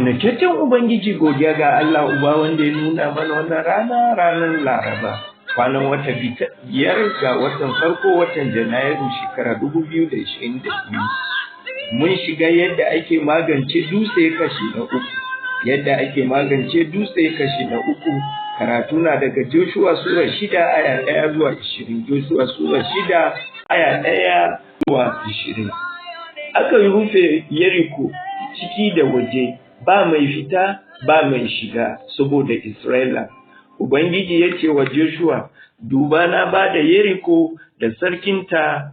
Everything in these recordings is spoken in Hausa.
Kaunataccen Ubangiji, godiya ga Allah Uba wanda ya nuna mana wannan rana, ranar Laraba, kwanan wata biyar ga watan farko, watan Janairu shekara 2022. Mun shiga yadda ake magance dutse kashi na uku. Yadda ake magance dutse kashi na uku, karatu na daga Joshua Sura 6 aya 1 zuwa 20. Joshua Sura 6 aya 1 zuwa 20. Aka rufe Yeriko ciki da waje, ba mai fita ba mai shiga saboda Isra'ila. Ubangiji ya ce wa Joshua, duba na ba da Yeriko da sarkinta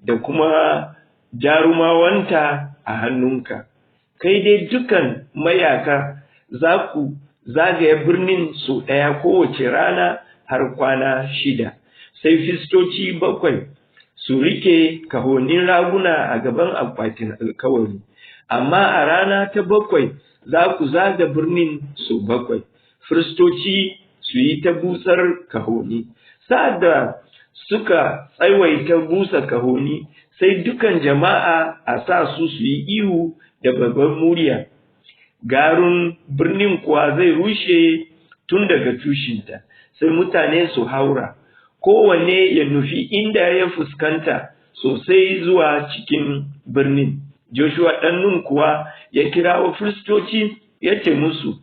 da kuma jarumawanta a hannunka. Kai dai dukan mayaka za ku zagaya birnin sau ɗaya kowace rana har kwana 6. Sai firistoci 7 su rike kahonin raguna a gaban akwatin alkawari. Amma a rana ta 7 za ku zaga birnin sau 7. Firistoci su yi ta busar kahoni. Sa'ad da suka tsawaita busa kahoni, sai dukan jama'a a sa su yi ihu da babban murya. Garun birnin kuwa zai rushe tun daga tushinta, sai mutane su haura, kowanne ya nufi inda ya fuskanta sosai zuwa cikin birnin. Joshua ɗan Nun kuwa ya kirawo firistoci ya ce musu,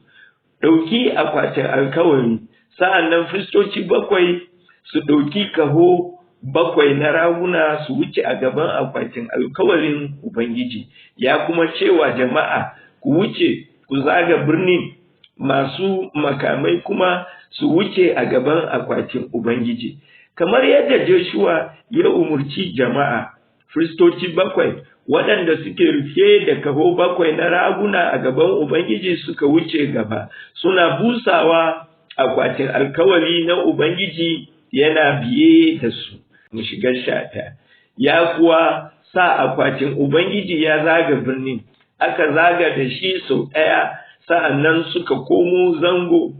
ɗauki akwatin alkawari. Sa'an nan firistoci 7 su ɗauki kaho 7 na raguna su wuce a gaban akwatin alkawarin Ubangiji. Ya kuma cewa jama'a, ku wuce ku zaga birnin, masu makamai kuma su wuce a gaban akwatin Ubangiji. Kamar yadda Joshua ya umurci jama'a, firistoci 7 waɗanda suke rufe da kaho 7 na raguna a gaban Ubangiji suka wuce gaba, suna busawa akwatin alkawari na Ubangiji yana biye da su. Mu shiga 11. Ya kuwa sa akwatin Ubangiji ya zaga birnin, aka zaga da shi sau 1, sa'annan suka komo zango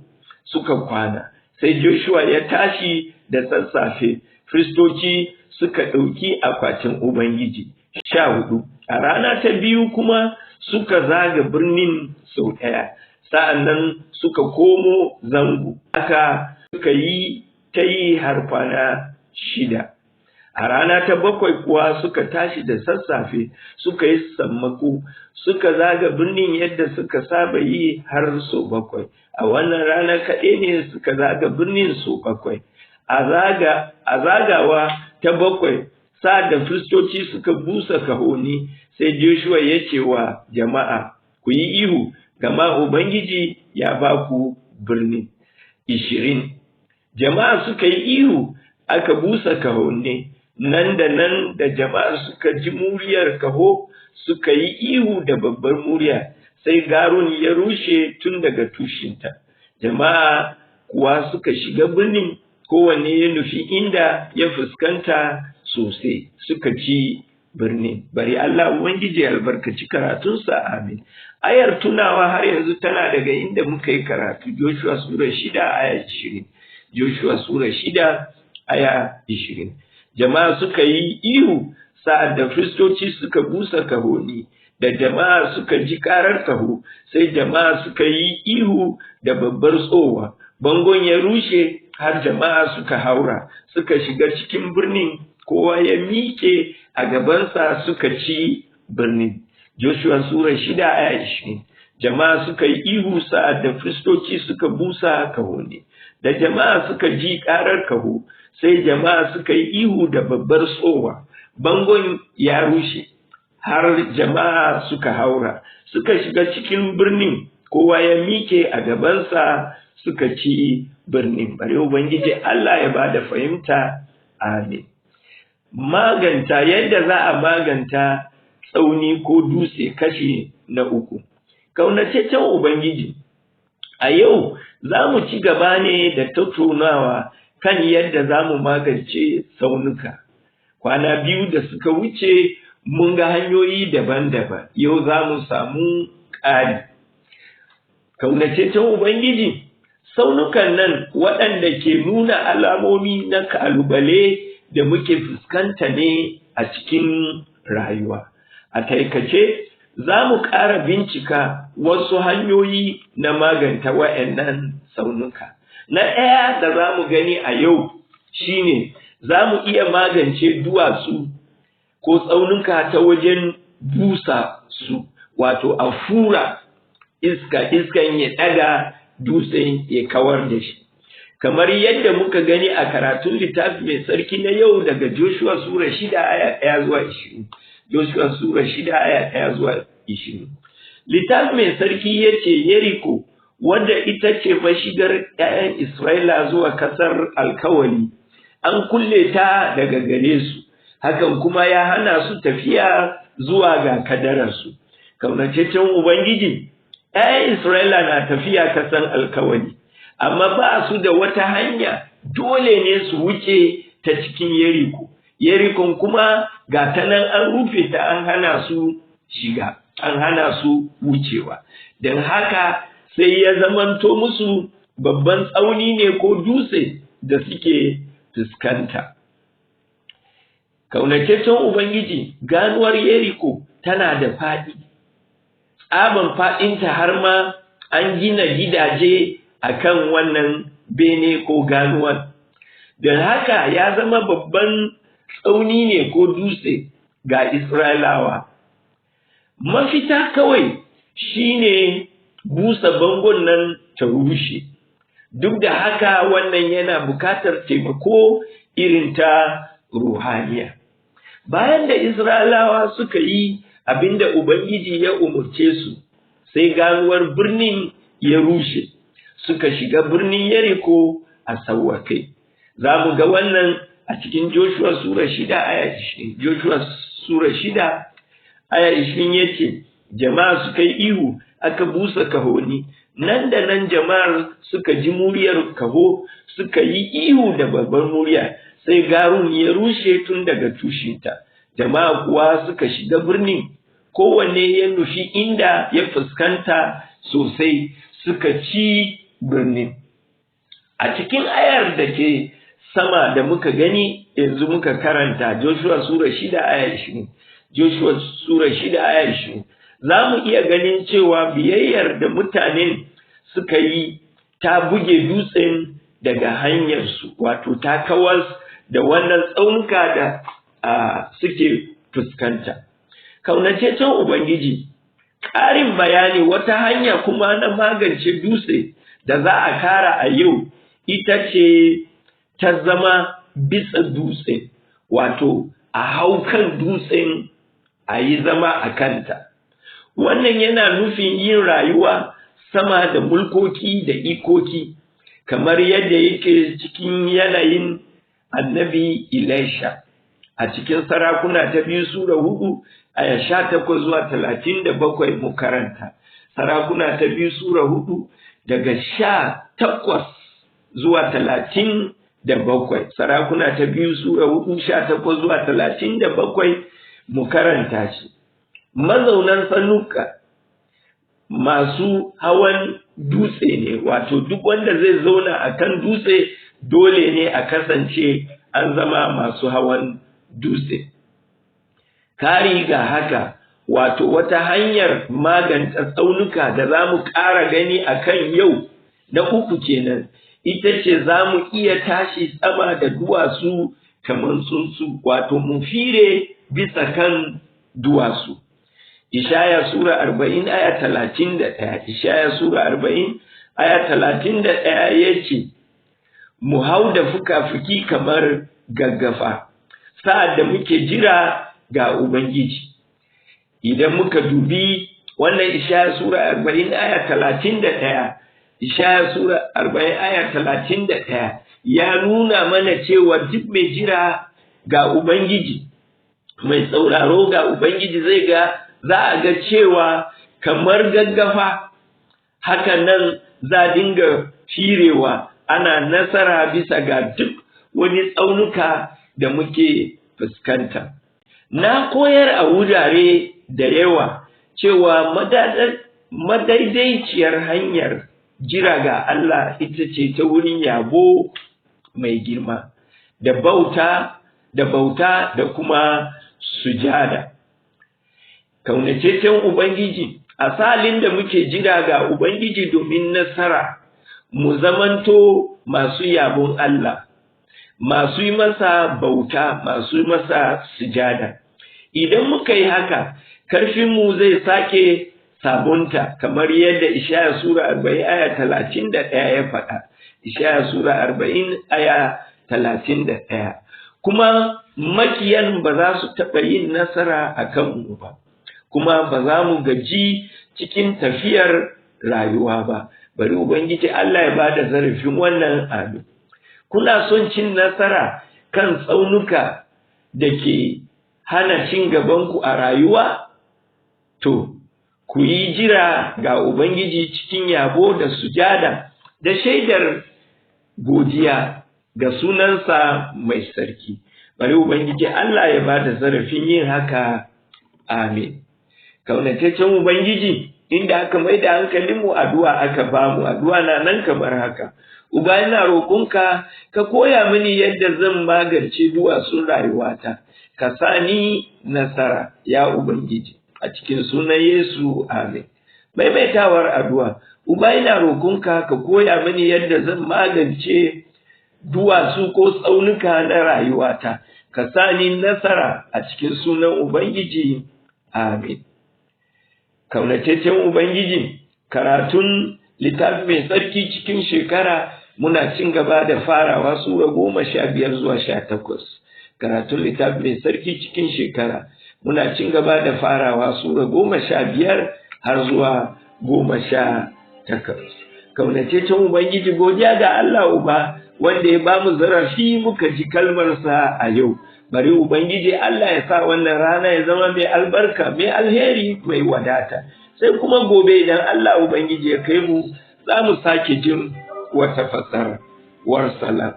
suka kwana. Sai Joshua ya tashi da sassafe, firistoci suka ɗauki akwatin Ubangiji. 14. A rana ta 2 kuma suka zaga birnin sau 1, sa'annan suka komo zango. Aka suka yi ta yi har kwana 6. A rana ta 7 kuwa suka tashi da sassafe, suka yi sammako, suka zaga birnin yadda suka saba yi har sau 7. A wannan rana kaɗai ne suka zaga birnin sau 7. A zagawa ta 7, sa'ad da firistoci suka busa kahoni, sai Joshua ya ce wa jama'a, ku yi ihu, gama Ubangiji ya ba ku birnin. 20. Jama'a suka yi ihu, aka busa kahoni. Nan da nan da jama'a suka ji muryar kaho, suka yi ihu da babbar murya, sai garun ya rushe tun daga tushinta. Jama'a kuwa suka shiga birnin, kowanne ya nufi inda ya fuskanta sosai, suka ci birnin. Bari Allah Ubangiji albarkaci karatunsa, amin. Ayar tunawa har yanzu tana daga inda muka yi karatu, Joshua Sura 6 aya 20. Joshua Sura 6 aya 20. Jama'a suka yi ihu sa'ad da firistoci suka busa kahoni, da jama'a suka ji karar kaho, sai jama'a suka yi ihu da babbar tsowa. Bangon ya rushe har jama'a suka haura, suka shiga cikin birnin, kowa ya miƙe a gabansa suka ci birnin. Joshua Sura 6 aya 20. Jama'a suka yi ihu sa'ad da firistoci suka busa kahoni, da jama'a suka ji karar kaho, sai jama'a suka yi ihu da babbar tsowa. Bangon ya rushe har jama'a suka haura, suka shiga cikin birnin, kowa ya mike a gabansa suka ci birnin. Bari Ubangiji Allah ya ba da fahimta, amin. Maganta yadda za a maganta tsauni ko dutse kashi na 3. Kaunataccen Ubangiji, a yau za mu ci gaba ne da tattaunawa kan yadda za mu magance tsaunuka. Kwana 2 da suka wuce mun ga hanyoyi daban-daban, yau za mu samu ƙari. Kaunataccen Ubangiji, tsaunukan nan waɗanda ke nuna alamomi na kalubale da muke fuskanta ne a cikin rayuwa. A taikace za mu ƙara bincika wasu hanyoyi na maganta wa'annan tsaunuka. Na ɗaya da za mu gani a yau shine za mu iya magance duwatsu ko tsaunuka ta wajen busa su, wato a fura iskan ya ɗaga dutsen ya kawar da shi. Kamar yadda muka gani a karatun littafi mai tsarki na yau daga Joshua Sura 6 aya 1 zuwa 20. Joshua Sura 6 aya 1 zuwa 20. Littafi mai tsarki ya ce Yeriko, wadda ita ce mashigar ‘ya'yan Isra'ila zuwa ƙasar alkawari, an kulle ta daga gare su, hakan kuma ya hana su tafiya zuwa ga kadararsu. Kaunataccen Ubangiji, ‘ya'yan Isra'ila na tafiya ƙasar alkawari, amma ba su da wata hanya, dole ne su wuce ta cikin Yeriko. Yerikon kuma ga ta nan an rufe ta, an hana su shiga, an hana su wucewa. Don haka sai ya zamanto musu babban tsauni ne ko dutse da suke fuskanta. Kaunataccen Ubangiji, ganuwar Yeriko tana da faɗi, tsaban faɗinta har ma an gina gidaje a kan wannan bene ko ganuwar. Don haka ya zama babban tsauni ne ko dutse ga Isra'ilawa. Mafita kawai shine busa bangon nan ta rushe. Duk da haka wannan yana bukatar taimako irin ta ruhaniya. Bayan da Isra'ilawa suka yi abinda Ubangiji ya umarce su, sai ganuwar birnin ya rushe, suka shiga birnin Yeriko a sauwaƙe. Za mu ga wannan a cikin Joshua Sura 6 aya 20. Joshua Sura 6 aya 20 yace, jama'a suka yi ihu, aka busa kahoni, nan da nan jama'ar suka ji muryar kaho, suka yi ihu da babbar murya, sai garun ya rushe tun daga tushinta. Jama'a kuwa suka shiga birnin, kowanne ya nufi inda ya fuskanta sosai, suka ci birnin. A cikin ayar da ke sama da muka gani yanzu muka karanta Joshua Sura 6 aya 20. Joshua Sura 6 aya 20. Za mu iya ganin cewa biyayyar da mutanen suka yi ta buge dutsen daga hanyarsu, wato ta kawas da wannan tsaunuka da suke fuskanta. Kaunataccen Ubangiji, ƙarin bayani wata hanya kuma na magance dutse da za a kara a yau ita ce ta zama bisa dutse, wato a hau kan dutsen a yi zama a kanta. Wannan yana nufin yin rayuwa sama da mulkoki da ikoki, kamar yadda yake cikin yanayin annabi Elisha a cikin Sarakuna ta 2 Sura 4 aya 18 zuwa 37 mu karanta. Sarakuna ta 2 Sura 4 daga 18 zuwa 37. Sarakuna ta 2 Sura 4 18 zuwa 37 mu karanta shi. Mazaunan tsanuka masu hawan dutse ne, wato duk wanda zai zauna a kan dutse dole ne a kasance an zama masu hawan dutse. Kari ga haka, wato wata hanyar magance tsaunuka da za mu ƙara gani a kan yau na uku kenan, ita ce za mu iya tashi sama da duwatsu kamar tsuntsu, wato mu fire bisa kan duwatsu. Ishaya Sura 40 aya 31. Ishaya Sura 40 aya 31 yace, mu hau da fuka-fuki kamar gaggafa sa'ad da muke jira ga Ubangiji. Idan muka dubi wannan Ishaya Sura 40 aya 31, Ishaya Sura 40 aya 31 ya nuna mana cewa duk mai jira ga Ubangiji, mai sauraro ga Ubangiji za a ga cewa kamar gaggafa, haka nan za dinga firewa, ana nasara bisa ga duk wani tsaunuka da muke fuskanta. Na koyar a wurare da yawa cewa madaidaiciyar hanyar jira ga Allah ita ce ta wurin yabo mai girma, da bauta da kuma sujada. Kaunataccen Ubangiji, a salin da muke jira ga Ubangiji domin nasara, mu zamanto masu yabon Allah, masu yi masa bauta, masu yi masa sujada. Idan muka yi haka, karfinmu zai sake sabunta kamar yadda Ishaya Sura 40 aya 31 ya faɗa. Ishaya Sura 40 aya 31. Kuma makiyan ba za su taɓa yin nasara a kanmu ba, kuma ba za mu gaji cikin tafiyar rayuwa ba. Bari Ubangiji Allah ya ba da zarafin wannan amin. Kuna son cin nasara kan tsaunuka da ke hana cin gabanku a rayuwa? To, ku yi jira ga Ubangiji cikin yabo da sujada da shaidar godiya ga sunansa mai sarki. Bari Ubangiji Allah ya ba da zarafin yin haka. Amin. Kaunataccen Ubangiji, inda aka mai da hankalinmu addu'a aka bamu, addu'a na nan kamar haka. Uba, ina roƙonka ka koya mini yadda zan magance duwatsun rayuwata, ka sa ni nasara, ya Ubangiji, a cikin sunan Yesu, amin. Maimaitawar addu'a, Uba, ina roƙonka ka koya mini yadda zan magance duwatsu ko tsaunuka na rayuwata, ka sa ni nasara a cikin sunan Ubangiji, amin. Kaunataccen Ubangiji, karatun littafi mai tsarki cikin shekara muna cin gaba da farawa Sura 15 zuwa 18. Karatun littafi mai tsarki cikin shekara muna cin gaba da farawa Sura 15 har zuwa 18. Kaunataccen Ubangiji, godiya ga Allah Uba wanda ya bamu zarafi muka ji kalmarsa a yau. Bari Ubangiji Allah ya sa wannan rana ya zama mai albarka, mai alheri, mai wadata. Sai kuma gobe idan Allah Ubangiji ya kai mu, za mu sake jin wata fassara. Salam.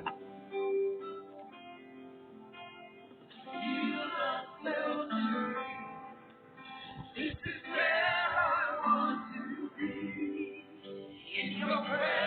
This is where I want to be, in your presence.